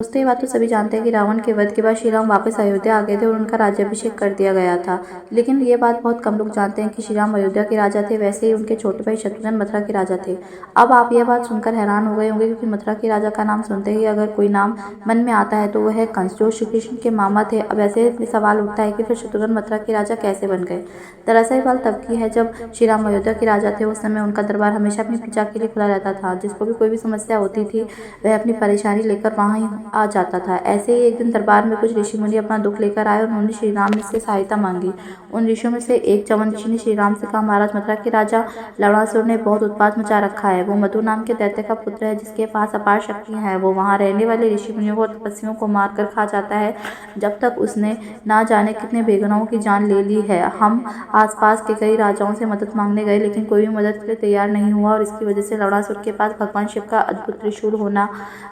दोस्तों, ये बात तो सभी जानते हैं कि रावण के वध के बाद श्री राम वापस अयोध्या आ गए थे और उनका राज्याभिषेक कर दिया गया था। लेकिन ये बात बहुत कम लोग जानते हैं कि श्री राम अयोध्या के राजा थे, वैसे ही उनके छोटे भाई शत्रुघ्न मथुरा के राजा थे। अब आप यह बात सुनकर हैरान हो गए होंगे, क्योंकि मथुरा के राजा का नाम सुनते ही अगर कोई नाम मन में आता है तो वह है कंस, जो श्री कृष्ण के मामा थे। अब ऐसे सवाल उठता है कि फिर शत्रुघ्न मथुरा के राजा कैसे बन गए। दरअसल बात तब की है जब श्री राम अयोध्या के राजा थे। उस समय उनका दरबार हमेशा अपनी प्रजा के लिए खुला रहता था। जिसको भी कोई भी समस्या होती थी वह अपनी परेशानी लेकर वहाँ ही आ जाता था। ऐसे ही एक दिन दरबार में कुछ ऋषि मुनि अपना दुख लेकर आए और उन्होंने श्री राम से सहायता मांगी। उन ऋषियों में से एक चवन ऋषि ने श्री राम से कहा, महाराज, मथुरा के राजा लवणासुर ने बहुत उत्पात मचा रखा है। वो मधु नाम के दैत्य का पुत्र है, जिसके पास अपार शक्तियां हैं। वो वहाँ रहने वाले ऋषि मुनियों और तपस्वियों को मारकर खा जाता है। जब तक उसने ना जाने कितने बेगुनाहों की जान ले ली है। हम आसपास के कई राजाओं से मदद मांगने गए, लेकिन कोई भी मदद के लिए तैयार नहीं हुआ और इसकी वजह से लवणासुर के पास भगवान शिव का अद्भुत त्रिशूल होना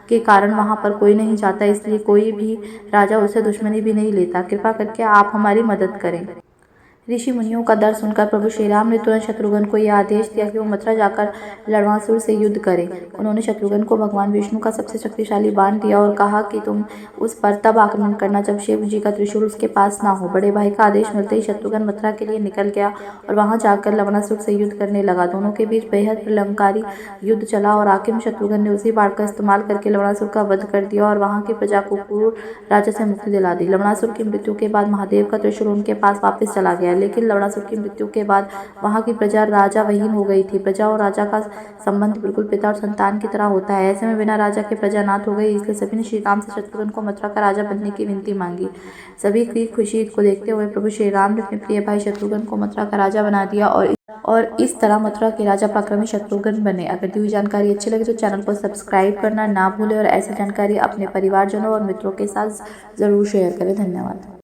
के कारण वहाँ पर कोई नहीं जाता, इसलिए कोई भी राजा उससे दुश्मनी भी नहीं लेता। कृपा करके आप हमारी मदद करें। ऋषि मुनियों का दर्द सुनकर प्रभु श्री राम ने तुरंत शत्रुघ्न को यह आदेश दिया कि वो मथुरा जाकर लवणासुर से युद्ध करे। उन्होंने शत्रुघ्न को भगवान विष्णु का सबसे शक्तिशाली बाण दिया और कहा कि तुम उस पर तब आक्रमण करना जब शिव जी का त्रिशूल उसके पास ना हो। बड़े भाई का आदेश मिलते ही शत्रुघ्न मथुरा के लिए निकल गया और वहां जाकर लवणासुर से युद्ध करने लगा। दोनों के बीच बेहद प्रलंकारी युद्ध चला और आखिर में शत्रुघ्न ने उसी बाण का इस्तेमाल करके लवणासुर का वध कर दिया और वहां की प्रजा को पूर्व राजा से मुक्ति दिला दी। लवणासुर की मृत्यु के बाद महादेव का त्रिशूल उनके पास वापस चला गया, लेकिन लवणासुर की मृत्यु के बाद वहां की प्रजा राजा विहीन हो गई थी। प्रजा और राजा का संबंध बिल्कुल पिता और संतान की तरह होता है। ऐसे में बिना राजा के प्रजा नाथ हो गई, इसलिए सभी ने श्री राम से शत्रुघ्न को मथुरा का राजा बनने की विनती मांगी। सभी की खुशी को देखते हुए प्रभु श्री राम ने अपने प्रिय भाई शत्रुघ्न को मथुरा का राजा बना दिया और इस तरह मथुरा के राजा पराक्रमी शत्रुघ्न बने। अगर दी हुई जानकारी अच्छी लगे तो चैनल को सब्सक्राइब करना ना भूलें और ऐसी जानकारी अपने परिवारजनों और मित्रों के साथ जरूर शेयर करें। धन्यवाद।